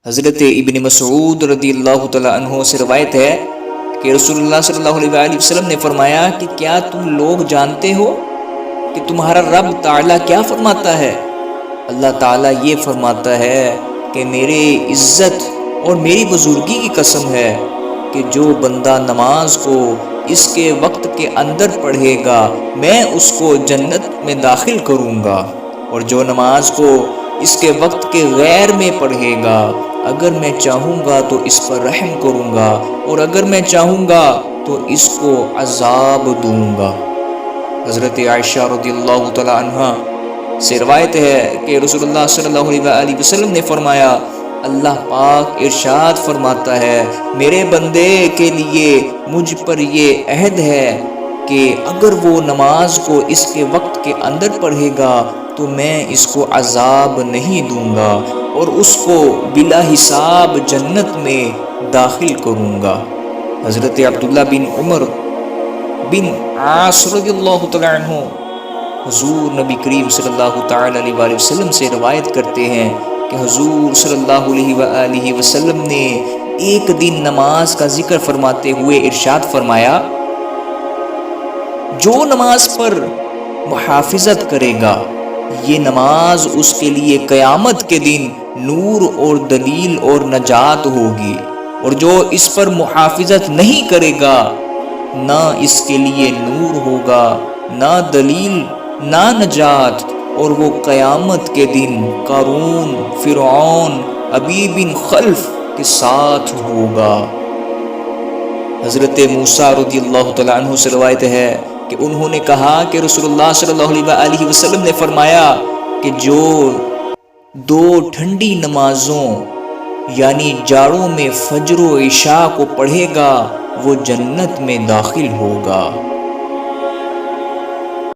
حضرت ابن مسعود رضی اللہ تعالیٰ عنہ سے روایت ہے کہ رسول اللہ صلی اللہ علیہ وسلم نے فرمایا کہ کیا تم لوگ جانتے ہو کہ تمہارا رب تعالیٰ کیا فرماتا ہے؟ اللہ تعالیٰ یہ فرماتا ہے کہ میرے عزت اور میری بزرگی کی قسم ہے کہ جو بندہ نماز کو اس کے وقت کے اندر پڑھے گا میں اس کو جنت میں داخل کروں گا، اور جو نماز کو اس کے وقت کے غیر میں پڑھے گا اگر میں چاہوں گا تو اس پر رحم کروں گا، اور اگر میں چاہوں گا تو اس کو عذاب دوں گا۔ حضرت عائشہ رضی اللہ تعالی عنہ سے روایت ہے کہ رسول اللہ صلی اللہ علیہ وسلم نے فرمایا، اللہ پاک ارشاد فرماتا ہے میرے بندے کے لیے مجھ پر یہ عہد ہے کہ اگر وہ نماز کو اس کے وقت کے اندر پڑھے گا تو میں اس کو عذاب نہیں دوں گا اور اس کو بلا حساب جنت میں داخل کروں گا۔ حضرت عبداللہ بن عمر بن عاص رضی اللہ تعالیٰ عنہ حضور نبی کریم صلی اللہ تعالیٰ علیہ وسلم سے روایت کرتے ہیں کہ حضور صلی اللہ علیہ وسلم نے ایک دن نماز کا ذکر فرماتے ہوئے ارشاد فرمایا، جو نماز پر محافظت کرے گا یہ نماز اس کے لیے قیامت کے دن نور اور دلیل اور نجات ہوگی، اور جو اس پر محافظت نہیں کرے گا نہ اس کے لیے نور ہوگا نہ دلیل نہ نجات، اور وہ قیامت کے دن قارون، فرعون، ابی بن خلف کے ساتھ ہوگا۔ حضرت موسیٰ رضی اللہ تعالیٰ عنہ سے روایت ہے کہ انہوں نے کہا کہ رسول اللہ صلی اللہ علیہ وسلم نے فرمایا کہ جو دو ٹھنڈی نمازوں یعنی جاڑوں میں فجر و عشاء کو پڑھے گا وہ جنت میں داخل ہوگا۔